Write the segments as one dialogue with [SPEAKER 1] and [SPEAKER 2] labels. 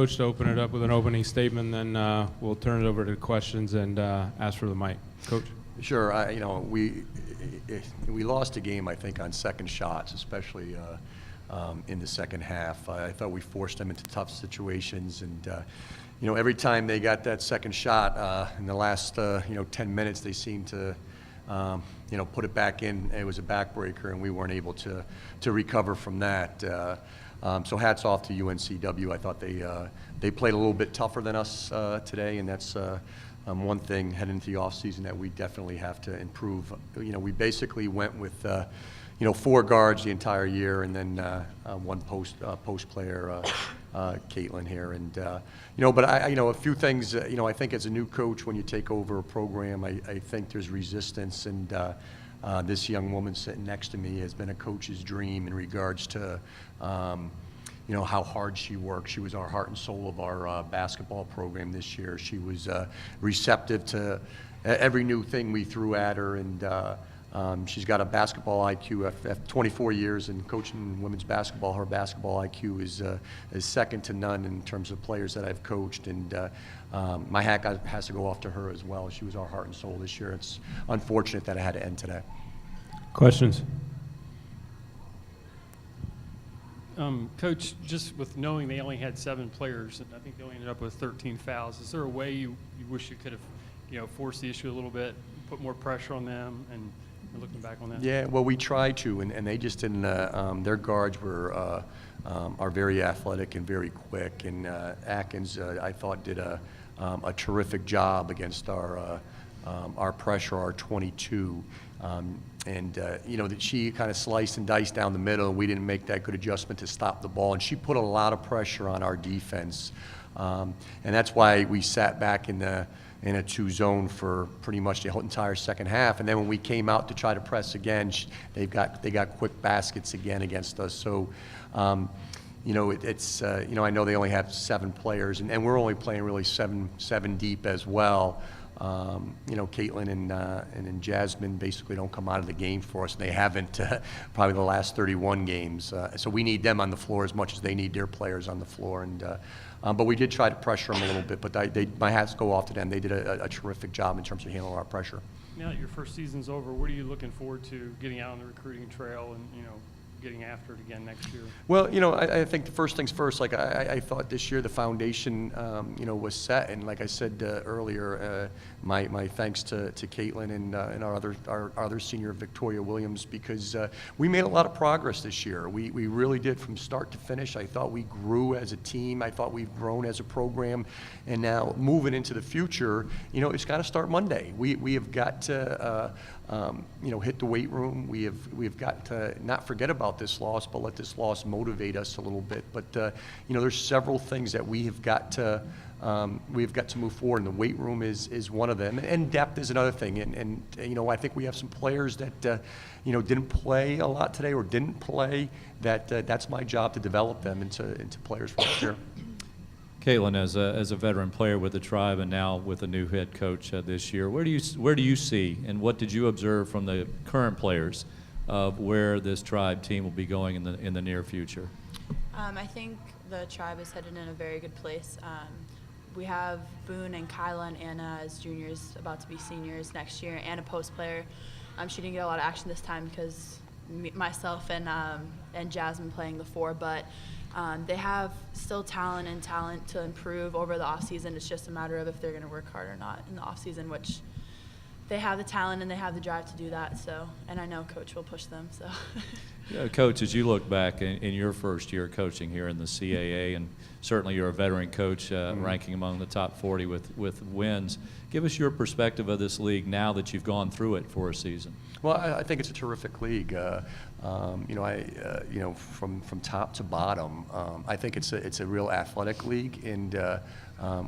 [SPEAKER 1] Coach to open it up with an opening statement, then we'll turn it over to questions and ask for the mic. Coach.
[SPEAKER 2] Sure. We lost a game, I think, on second shots, especially in the second half. I thought we forced them into tough situations, and every time they got that second shot in the last 10 minutes, they seemed to put it back in. It was a backbreaker, and we weren't able to recover from that. So hats off to UNCW. I thought they played a little bit tougher than us today, and that's one thing heading into the offseason that we definitely have to improve. We basically went with 4 guards the entire year, and then one post player, Caitlin here, and but a few things. I think as a new coach, when you take over a program, I think there's resistance, and this young woman sitting next to me has been a coach's dream in regards to how hard she worked. She was our heart and soul of our basketball program this year. She was receptive to every new thing we threw at her, and she's got a basketball IQ. After 24 years in coaching women's basketball, her basketball IQ is second to none in terms of players that I've coached, and my hat has to go off to her as well. She was our heart and soul this year. It's unfortunate that it had to end today.
[SPEAKER 1] Questions?
[SPEAKER 3] Coach, just with knowing they only had 7 players, and I think they only ended up with 13 fouls, is there a way you wish you could have forced the issue a little bit, put more pressure on them, and looking back on that? Yeah,
[SPEAKER 2] well, we tried to, and they just didn't. Their guards are very athletic and very quick, and Atkins, I thought, did a terrific job against our pressure, our 22. That she kind of sliced and diced down the middle, and we didn't make that good adjustment to stop the ball. And she put a lot of pressure on our defense, and that's why we sat back in a 2 zone for pretty much the whole entire second half. And then when we came out to try to press again, they got quick baskets again against us. So. It's I know they only have 7 players, and we're only playing really seven deep as well. Caitlin and Jasmine basically don't come out of the game for us, and they haven't probably the last 31 games. So we need them on the floor as much as they need their players on the floor. And but we did try to pressure them a little bit, but my hats go off to them. They did a terrific job in terms of handling our pressure.
[SPEAKER 3] Now that your first season's over, what are you looking forward to getting out on the recruiting trail and getting after it again next year?
[SPEAKER 2] Well, I think the first things first. Like I thought this year the foundation, was set, and like I said earlier, my thanks to Caitlin and our other senior Victoria Williams, because we made a lot of progress this year. We really did from start to finish. I thought we grew as a team. I thought we've grown as a program, and now moving into the future, it's got to start Monday. We have got to. Hit the weight room. We've got to not forget about this loss, but let this loss motivate us a little bit. But there's several things that we've got to move forward, and the weight room is one of them, and depth is another thing. And I think we have some players that didn't play a lot today or didn't play. That's my job to develop them into players for next year.
[SPEAKER 4] Caitlin, as a veteran player with the Tribe and now with a new head coach this year, where do you see, and what did you observe from the current players of where this Tribe team will be going in the near future?
[SPEAKER 5] I think the Tribe is headed in a very good place. We have Boone and Kyla and Anna as juniors, about to be seniors next year, and a post player. She didn't get a lot of action this time because myself and Jasmine playing the 4, but they have still talent to improve over the offseason. It's just a matter of if they're going to work hard or not in the offseason, which they have the talent and they have the drive to do that. So, and I know Coach will push them. So,
[SPEAKER 4] yeah, Coach, as you look back in your first year coaching here in the CAA, and certainly you're a veteran coach, ranking among the top 40 with wins. Give us your perspective of this league now that you've gone through it for a season.
[SPEAKER 2] Well, I think it's a terrific league. From top to bottom, I think it's a real athletic league, and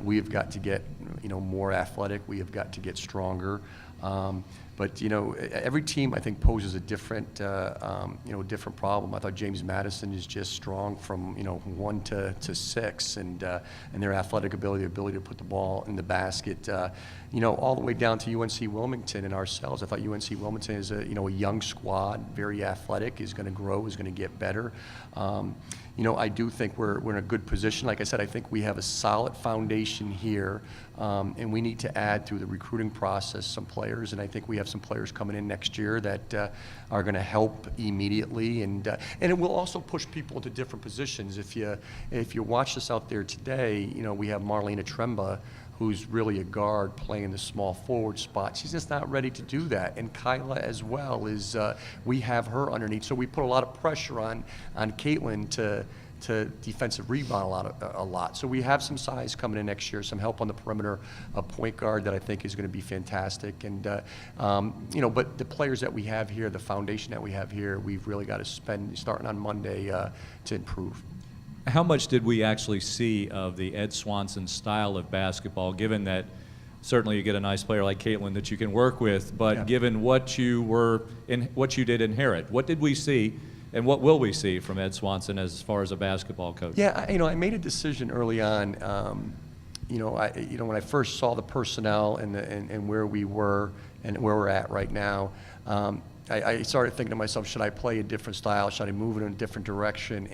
[SPEAKER 2] we have got to get more athletic. We have got to get stronger. But every team I think poses a different different problem. I thought James Madison is just strong from 1 to 6, and their athletic ability to put the ball in the basket. All the way down to UNC Wilmington and ourselves. I thought UNC Wilmington is a young squad, very athletic, is going to grow, is going to get better. I do think we're in a good position. Like I said, I think we have a solid foundation here, and we need to add through the recruiting process some players, and I think we have some players coming in next year that are going to help immediately, and it will also push people into different positions. If you watch us out there today, we have Marlena Tremba, who's really a guard playing the small forward spot. She's just not ready to do that. And Kyla as well is, we have her underneath. So we put a lot of pressure on Caitlin to defensive rebound a lot. So we have some size coming in next year, some help on the perimeter, a point guard that I think is going to be fantastic. And, but the players that we have here, the foundation that we have here, we've really got to spend, starting on Monday, to improve.
[SPEAKER 4] How much did we actually see of the Ed Swanson style of basketball, given that certainly you get a nice player like Caitlin that you can work with, but
[SPEAKER 2] Yeah.
[SPEAKER 4] given what you did inherit, what did we see and what will we see from Ed Swanson as far as a basketball coach?
[SPEAKER 2] Yeah, I made a decision early on. When I first saw the personnel and where we were and where we're at right now, I started thinking to myself, should I play a different style? Should I move in a different direction?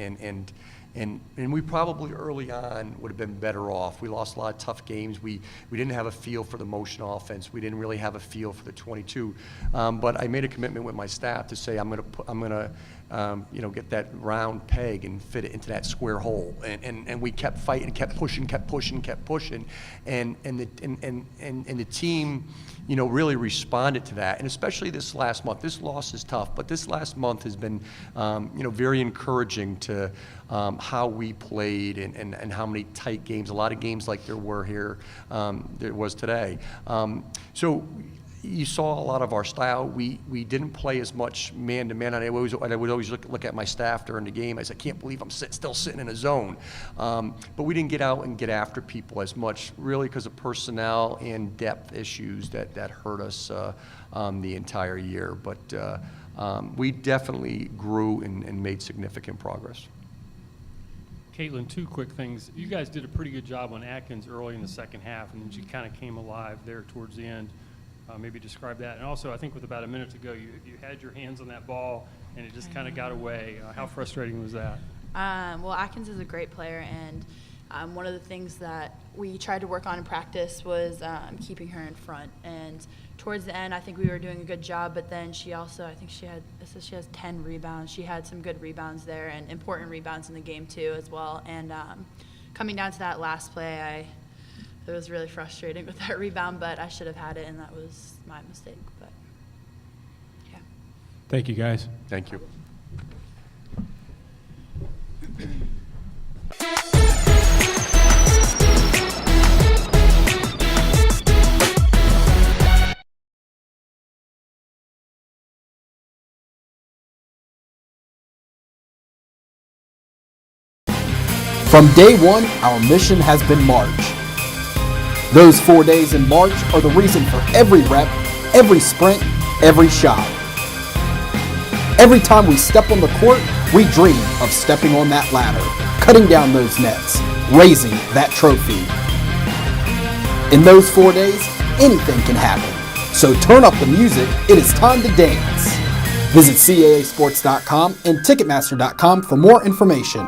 [SPEAKER 2] And we probably early on would have been better off. We lost a lot of tough games. We didn't have a feel for the motion offense. We didn't really have a feel for the 22. But I made a commitment with my staff to say I'm gonna get that round peg and fit it into that square hole. And we kept fighting, kept pushing, and the team, really responded to that. And especially this last month. This loss is tough, but this last month has been, very encouraging to how we played and how many tight games, a lot of games like there were here, there was today. So you saw a lot of our style. We didn't play as much man-to-man. I would always look at my staff during the game. I said, I can't believe I'm still sitting in a zone. But we didn't get out and get after people as much, really because of personnel and depth issues that hurt us the entire year. But we definitely grew and made significant progress.
[SPEAKER 3] Caitlin, two quick things. You guys did a pretty good job on Atkins early in the second half, and then she kind of came alive there towards the end. Maybe describe that. And also, I think with about a minute to go, you had your hands on that ball, and it just kind of got away. How frustrating was that?
[SPEAKER 5] Well, Atkins is a great player, and one of the things that we tried to work on in practice was keeping her in front. And towards the end, I think we were doing a good job, but then she also, I think she has 10 rebounds. She had some good rebounds there and important rebounds in the game too as well. And coming down to that last play, it was really frustrating with that rebound, but I should have had it, and that was my mistake. But yeah.
[SPEAKER 1] Thank you, guys.
[SPEAKER 2] Thank you.
[SPEAKER 6] From day one, our mission has been March. Those 4 days in March are the reason for every rep, every sprint, every shot. Every time we step on the court, we dream of stepping on that ladder, cutting down those nets, raising that trophy. In those 4 days, anything can happen. So turn up the music, it is time to dance. Visit CAAsports.com and Ticketmaster.com for more information.